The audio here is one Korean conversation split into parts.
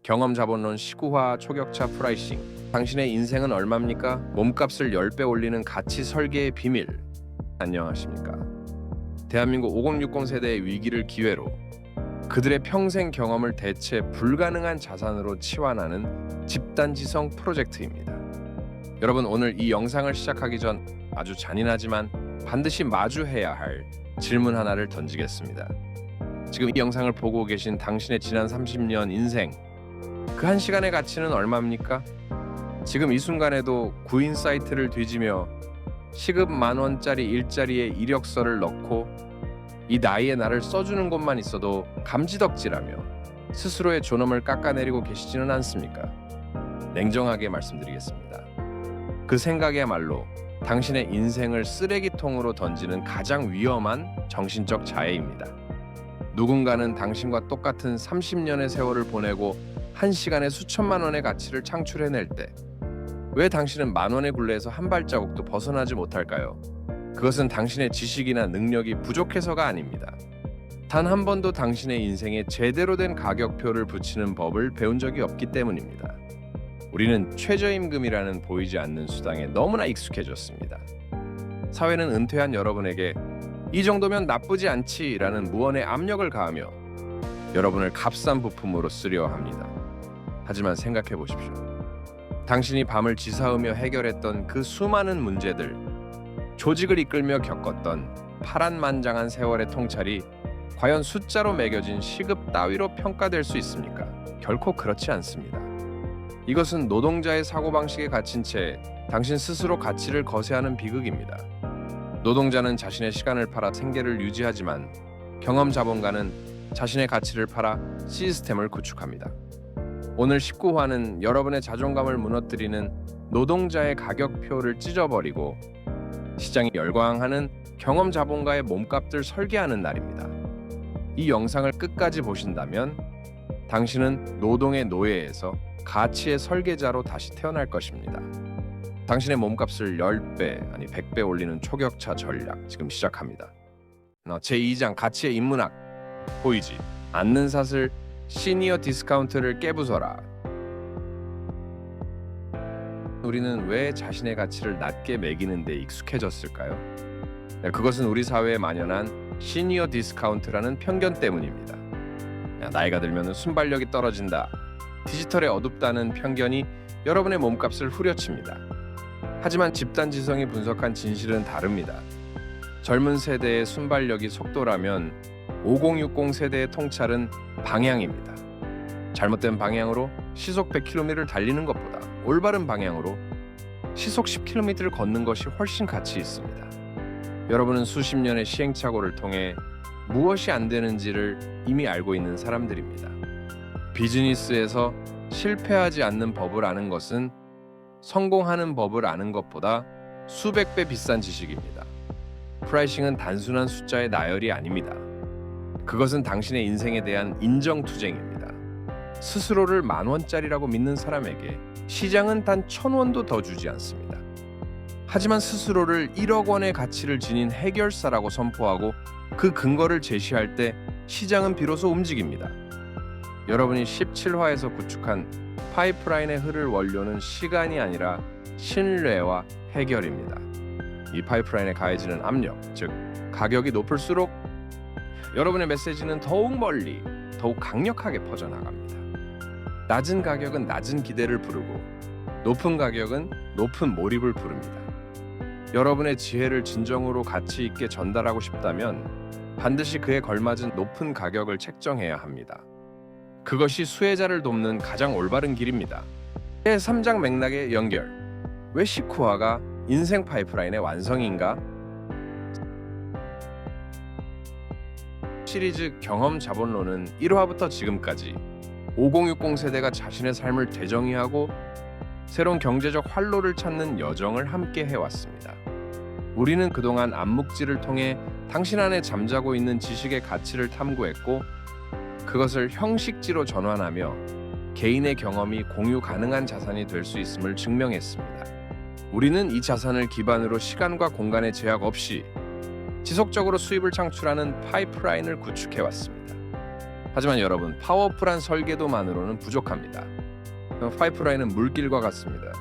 경험 자본론 시구화 초격차 프라이싱. 당신의 인생은 얼마입니까? 몸값을 10배 올리는 가치 설계의 비밀. 안녕하십니까? 대한민국 5060 세대의 위기를 기회로 그들의 평생 경험을 대체 불가능한 자산으로 치환하는 집단지성 프로젝트입니다. 여러분, 오늘 이 영상을 시작하기 전 아주 잔인하지만 반드시 마주해야 할 질문 하나를 던지겠습니다. 지금 이 영상을 보고 계신 당신의 지난 30년 인생, 그 한 시간의 가치는 얼마입니까? 지금 이 순간에도 구인 사이트를 뒤지며 시급 10,000원짜리 일자리에 이력서를 넣고 이 나이에 나를 써주는 곳만 있어도 감지덕지라며 스스로의 존엄을 깎아내리고 계시지는 않습니까? 냉정하게 말씀드리겠습니다. 그 생각이야말로 당신의 인생을 쓰레기통으로 던지는 가장 위험한 정신적 자해입니다. 누군가는 당신과 똑같은 30년의 세월을 보내고 한 시간에 수천만 원의 가치를 창출해낼 때 왜 당신은 10,000원의 굴레에서 한 발자국도 벗어나지 못할까요? 그것은 당신의 지식이나 능력이 부족해서가 아닙니다. 단 한 번도 당신의 인생에 제대로 된 가격표를 붙이는 법을 배운 적이 없기 때문입니다. 우리는 최저임금이라는 보이지 않는 수당에 너무나 익숙해졌습니다. 사회는 은퇴한 여러분에게 이 정도면 나쁘지 않지라는 무언의 압력을 가하며 여러분을 값싼 부품으로 쓰려 합니다. 하지만 생각해 보십시오. 당신이 밤을 지사으며 해결했던 그 수많은 문제들, 조직을 이끌며 겪었던 파란만장한 세월의 통찰이 과연 숫자로 매겨진 시급 따위로 평가될 수 있습니까? 결코 그렇지 않습니다. 이것은 노동자의 사고방식에 갇힌 채 당신 스스로 가치를 거세하는 비극입니다. 노동자는 자신의 시간을 팔아 생계를 유지하지만 경험 자본가는 자신의 가치를 팔아 시스템을 구축합니다. 오늘 19화는 여러분의 자존감을 무너뜨리는 노동자의 가격표를 찢어버리고 시장이 열광하는 경험 자본가의 몸값들 설계하는 날입니다. 이 영상을 끝까지 보신다면 당신은 노동의 노예에서 가치의 설계자로 다시 태어날 것입니다. 당신의 몸값을 10배 아니 100배 올리는 초격차 전략 지금 시작합니다. 제2장 가치의 인문학. 보이지 않는 사슬 시니어 디스카운트를 깨부숴라. 우리는 왜 자신의 가치를 낮게 매기는 데 익숙해졌을까요? 그것은 우리 사회에 만연한 시니어 디스카운트라는 편견 때문입니다. 나이가 들면 순발력이 떨어진다, 디지털에 어둡다는 편견이 여러분의 몸값을 후려칩니다. 하지만 집단지성이 분석한 진실은 다릅니다. 젊은 세대의 순발력이 속도라면 5060 세대의 통찰은 방향입니다. 잘못된 방향으로 시속 100km를 달리는 것보다 올바른 방향으로 시속 10km를 걷는 것이 훨씬 가치 있습니다. 여러분은 수십 년의 시행착오를 통해 무엇이 안 되는지를 이미 알고 있는 사람들입니다. 비즈니스에서 실패하지 않는 법을 아는 것은 성공하는 법을 아는 것보다 수백 배 비싼 지식입니다. 프라이싱은 단순한 숫자의 나열이 아닙니다. 그것은 당신의 인생에 대한 인정투쟁입니다. 스스로를 10,000원짜리라고 믿는 사람에게 시장은 단 1,000원도 더 주지 않습니다. 하지만 스스로를 1억 원의 가치를 지닌 해결사라고 선포하고 그 근거를 제시할 때 시장은 비로소 움직입니다. 여러분이 17화에서 구축한 파이프라인의 흐를 원료는 시간이 아니라 신뢰와 해결입니다. 이 파이프라인에 가해지는 압력, 즉 가격이 높을수록 여러분의 메시지는 더욱 멀리, 더욱 강력하게 퍼져나갑니다. 낮은 가격은 낮은 기대를 부르고 높은 가격은 높은 몰입을 부릅니다. 여러분의 지혜를 진정으로 가치 있게 전달하고 싶다면 반드시 그에 걸맞은 높은 가격을 책정해야 합니다. 그것이 수혜자를 돕는 가장 올바른 길입니다. 제3장 맥락의 연결. 왜 시쿠아가 인생 파이프라인의 완성인가? 시리즈 경험 자본론은 1화부터 지금까지 5060 세대가 자신의 삶을 재정의하고 새로운 경제적 활로를 찾는 여정을 함께 해왔습니다. 우리는 그동안 암묵지를 통해 당신 안에 잠자고 있는 지식의 가치를 탐구했고 그것을 형식지로 전환하며 개인의 경험이 공유 가능한 자산이 될 수 있음을 증명했습니다. 우리는 이 자산을 기반으로 시간과 공간의 제약 없이 지속적으로 수입을 창출하는 파이프라인을 구축해왔습니다. 하지만 여러분, 파워풀한 설계도만으로는 부족합니다. 파이프라인은 물길과 같습니다.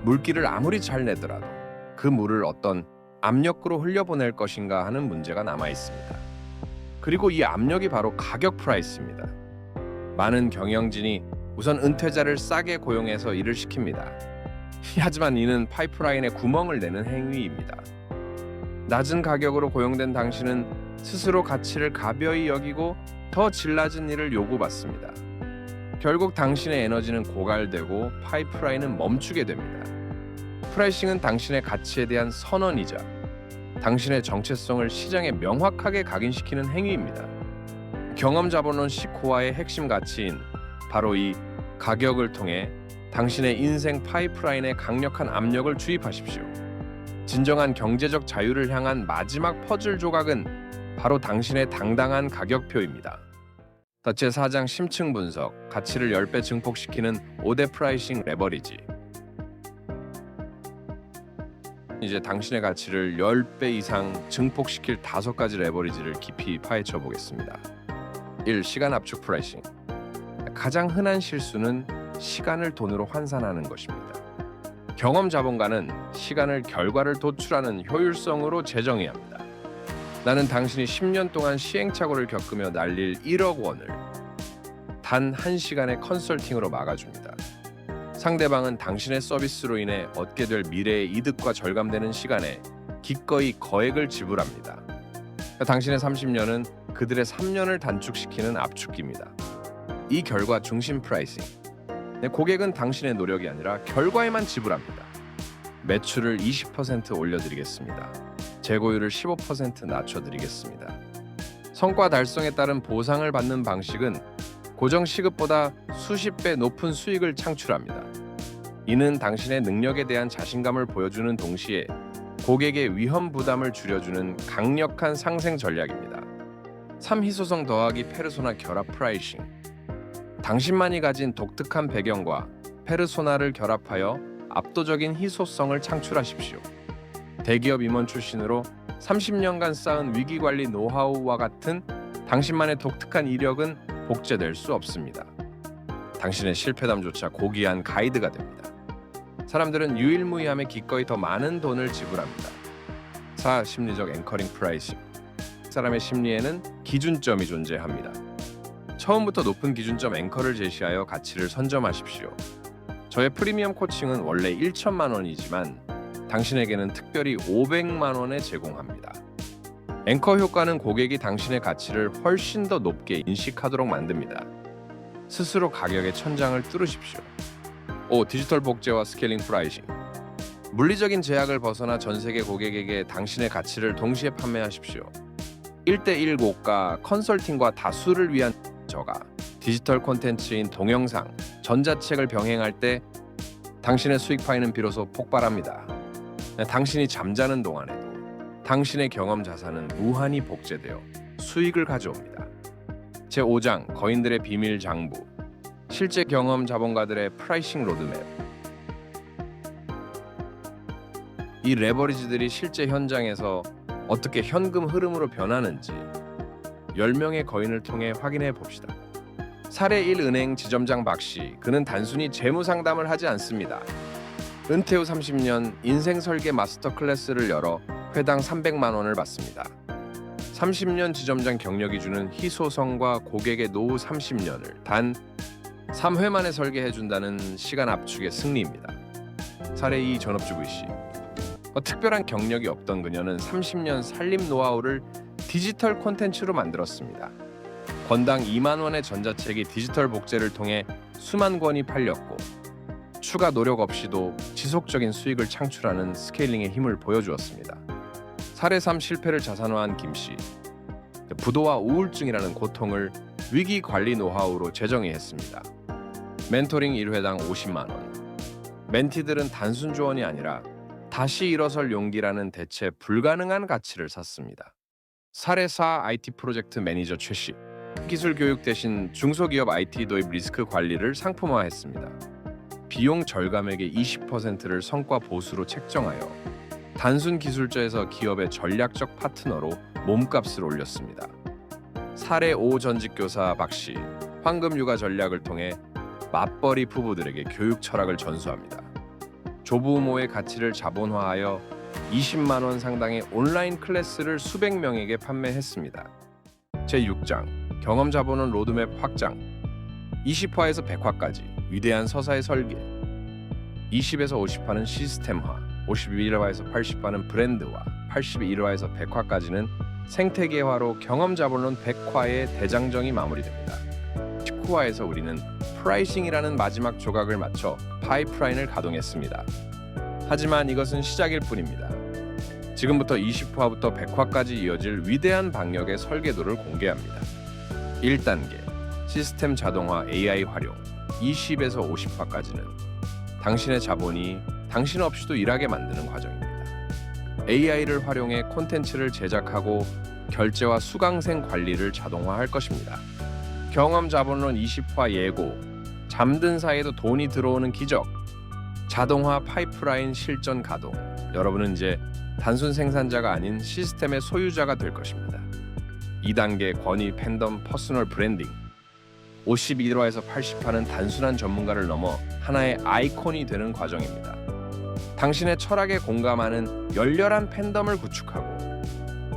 물길을 아무리 잘 내더라도 그 물을 어떤 압력으로 흘려보낼 것인가 하는 문제가 남아 있습니다. 그리고 이 압력이 바로 가격 프라이스입니다. 많은 경영진이 우선 은퇴자를 싸게 고용해서 일을 시킵니다. 하지만 이는 파이프라인에 구멍을 내는 행위입니다. 낮은 가격으로 고용된 당신은 스스로 가치를 가벼이 여기고 더 질 낮은 일을 요구받습니다. 결국 당신의 에너지는 고갈되고 파이프라인은 멈추게 됩니다. 프라이싱은 당신의 가치에 대한 선언이자 당신의 정체성을 시장에 명확하게 각인시키는 행위입니다. 경험 자본론 시코아의 핵심 가치인 바로 이 가격을 통해 당신의 인생 파이프라인에 강력한 압력을 주입하십시오. 진정한 경제적 자유를 향한 마지막 퍼즐 조각은 바로 당신의 당당한 가격표입니다. 제4장 심층 분석, 가치를 10배 증폭시키는 5대 프라이싱 레버리지. 이제 당신의 가치를 10배 이상 증폭시킬 5가지 레버리지를 깊이 파헤쳐 보겠습니다. 1. 시간 압축 프라이싱. 가장 흔한 실수는 시간을 돈으로 환산하는 것입니다. 경험 자본가는 시간을 결과를 도출하는 효율성으로 재정의합니다. 나는 당신이 10년 동안 시행착오를 겪으며 날릴 1억 원을 단 1시간의 컨설팅으로 막아줍니다. 상대방은 당신의 서비스로 인해 얻게 될 미래의 이득과 절감되는 시간에 기꺼이 거액을 지불합니다. 당신의 30년은 그들의 3년을 단축시키는 압축기입니다. 이 결과 중심 프라이싱. 고객은 당신의 노력이 아니라 결과에만 지불합니다. 매출을 20% 올려드리겠습니다. 재고율을 15% 낮춰드리겠습니다. 성과 달성에 따른 보상을 받는 방식은 고정 시급보다 수십 배 높은 수익을 창출합니다. 이는 당신의 능력에 대한 자신감을 보여주는 동시에 고객의 위험 부담을 줄여주는 강력한 상생 전략입니다. 3. 희소성 더하기 페르소나 결합 프라이싱. 당신만이 가진 독특한 배경과 페르소나를 결합하여 압도적인 희소성을 창출하십시오. 대기업 임원 출신으로 30년간 쌓은 위기관리 노하우와 같은 당신만의 독특한 이력은 복제될 수 없습니다. 당신의 실패담조차 고귀한 가이드가 됩니다. 사람들은 유일무이함에 기꺼이 더 많은 돈을 지불합니다. 4. 심리적 앵커링 프라이싱. 사람의 심리에는 기준점이 존재합니다. 처음부터 높은 기준점 앵커를 제시하여 가치를 선점하십시오. 저의 프리미엄 코칭은 원래 1천만 원이지만 당신에게는 특별히 500만 원에 제공합니다. 앵커 효과는 고객이 당신의 가치를 훨씬 더 높게 인식하도록 만듭니다. 스스로 가격의 천장을 뚫으십시오. 5. 디지털 복제와 스케일링 프라이싱. 물리적인 제약을 벗어나 전 세계 고객에게 당신의 가치를 동시에 판매하십시오. 1대1 고가 컨설팅과 다수를 위한 저가 디지털 콘텐츠인 동영상, 전자책을 병행할 때 당신의 수익 파이는 비로소 폭발합니다. 당신이 잠자는 동안에도 당신의 경험 자산은 무한히 복제되어 수익을 가져옵니다. 제5장 거인들의 비밀 장부. 실제 경험 자본가들의 프라이싱 로드맵. 이 레버리지들이 실제 현장에서 어떻게 현금 흐름으로 변하는지 10명의 거인을 통해 확인해 봅시다. 사례 1 은행 지점장 박씨. 그는 단순히 재무 상담을 하지 않습니다. 은퇴 후 30년 인생 설계 마스터 클래스를 열어 회당 300만 원을 받습니다. 30년 지점장 경력이 주는 희소성과 고객의 노후 30년을 단 3회 만에 설계해준다는 시간 압축의 승리입니다. 사례 2 전업주 V씨. 특별한 경력이 없던 그녀는 30년 살림 노하우를 디지털 콘텐츠로 만들었습니다. 권당 2만 원의 전자책이 디지털 복제를 통해 수만 권이 팔렸고 추가 노력 없이도 지속적인 수익을 창출하는 스케일링의 힘을 보여주었습니다. 사례 3 실패를 자산화한 김씨. 부도와 우울증이라는 고통을 위기 관리 노하우로 재정의했습니다. 멘토링 1회당 50만 원. 멘티들은 단순 조언이 아니라 다시 일어설 용기라는 대체 불가능한 가치를 샀습니다. 사례 4 IT 프로젝트 매니저 최씨. 기술 교육 대신 중소기업 IT 도입 리스크 관리를 상품화했습니다. 비용 절감액의 20%를 성과 보수로 책정하여 단순 기술자에서 기업의 전략적 파트너로 몸값을 올렸습니다. 사례 5 전직 교사 박씨, 황금 육아 전략을 통해 맞벌이 부부들에게 교육 철학을 전수합니다. 조부모의 가치를 자본화하여 20만 원 상당의 온라인 클래스를 수백 명에게 판매했습니다. 제6장 경험 자본은 로드맵 확장. 20화에서 100화까지 위대한 서사의 설계. 20에서 50화는 시스템화, 51화에서 80화는 브랜드화, 81화에서 100화까지는 생태계화로 경험 자본론 100화의 대장정이 마무리됩니다. 19화에서 우리는 프라이싱이라는 마지막 조각을 맞춰 파이프라인을 가동했습니다. 하지만 이것은 시작일 뿐입니다. 지금부터 20화부터 100화까지 이어질 위대한 방역의 설계도를 공개합니다. 1단계 시스템 자동화 AI 활용. 20에서 50화까지는 당신의 자본이 당신 없이도 일하게 만드는 과정입니다. AI를 활용해 콘텐츠를 제작하고 결제와 수강생 관리를 자동화할 것입니다. 경험 자본론 20화 예고. 잠든 사이에도 돈이 들어오는 기적. 자동화 파이프라인 실전 가동. 여러분은 이제 단순 생산자가 아닌 시스템의 소유자가 될 것입니다. 2단계 권위 팬덤 퍼스널 브랜딩. 51화에서 80화는 단순한 전문가를 넘어 하나의 아이콘이 되는 과정입니다. 당신의 철학에 공감하는 열렬한 팬덤을 구축하고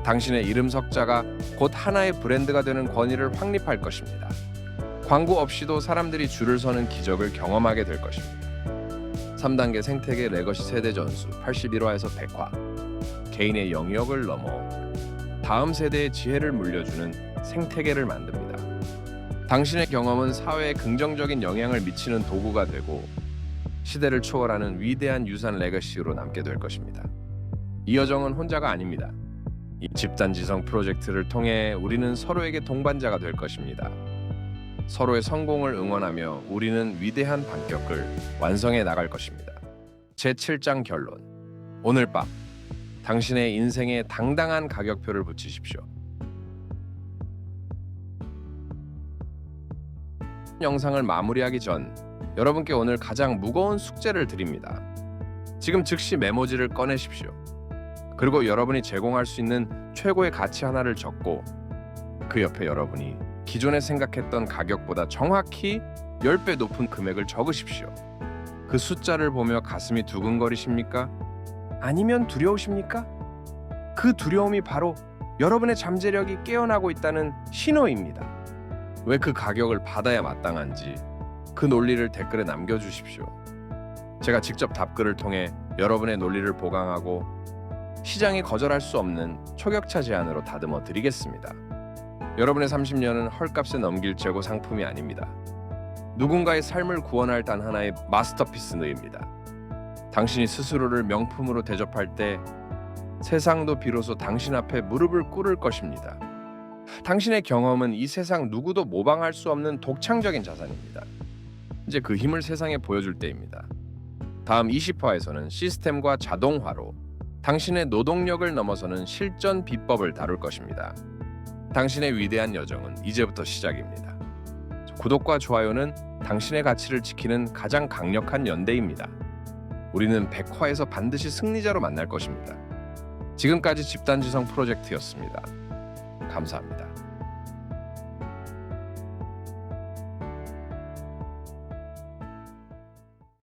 당신의 이름 석자가 곧 하나의 브랜드가 되는 권위를 확립할 것입니다. 광고 없이도 사람들이 줄을 서는 기적을 경험하게 될 것입니다. 3단계 생태계 레거시 세대 전수. 81화에서 100화. 개인의 영역을 넘어 다음 세대의 지혜를 물려주는 생태계를 만듭니다. 당신의 경험은 사회에 긍정적인 영향을 미치는 도구가 되고 시대를 초월하는 위대한 유산 레거시로 남게 될 것입니다. 이 여정은 혼자가 아닙니다. 이 집단지성 프로젝트를 통해 우리는 서로에게 동반자가 될 것입니다. 서로의 성공을 응원하며 우리는 위대한 반격을 완성해 나갈 것입니다. 제7장 결론. 오늘 밤 당신의 인생에 당당한 가격표를 붙이십시오. 영상을 마무리하기 전 여러분께 오늘 가장 무거운 숙제를 드립니다. 지금 즉시 메모지를 꺼내십시오. 그리고 여러분이 제공할 수 있는 최고의 가치 하나를 적고 그 옆에 여러분이 기존에 생각했던 가격보다 정확히 10배 높은 금액을 적으십시오. 그 숫자를 보며 가슴이 두근거리십니까? 아니면 두려우십니까? 그 두려움이 바로 여러분의 잠재력이 깨어나고 있다는 신호입니다. 왜 그 가격을 받아야 마땅한지 그 논리를 댓글에 남겨주십시오. 제가 직접 답글을 통해 여러분의 논리를 보강하고 시장이 거절할 수 없는 초격차 제안으로 다듬어 드리겠습니다. 여러분의 30년은 헐값에 넘길 재고 상품이 아닙니다. 누군가의 삶을 구원할 단 하나의 마스터피스입니다. 당신이 스스로를 명품으로 대접할 때 세상도 비로소 당신 앞에 무릎을 꿇을 것입니다. 당신의 경험은 이 세상 누구도 모방할 수 없는 독창적인 자산입니다. 이제 그 힘을 세상에 보여줄 때입니다. 다음 20화에서는 시스템과 자동화로 당신의 노동력을 넘어서는 실전 비법을 다룰 것입니다. 당신의 위대한 여정은 이제부터 시작입니다. 구독과 좋아요는 당신의 가치를 지키는 가장 강력한 연대입니다. 우리는 100화에서 반드시 승리자로 만날 것입니다. 지금까지 집단지성 프로젝트였습니다. 감사합니다.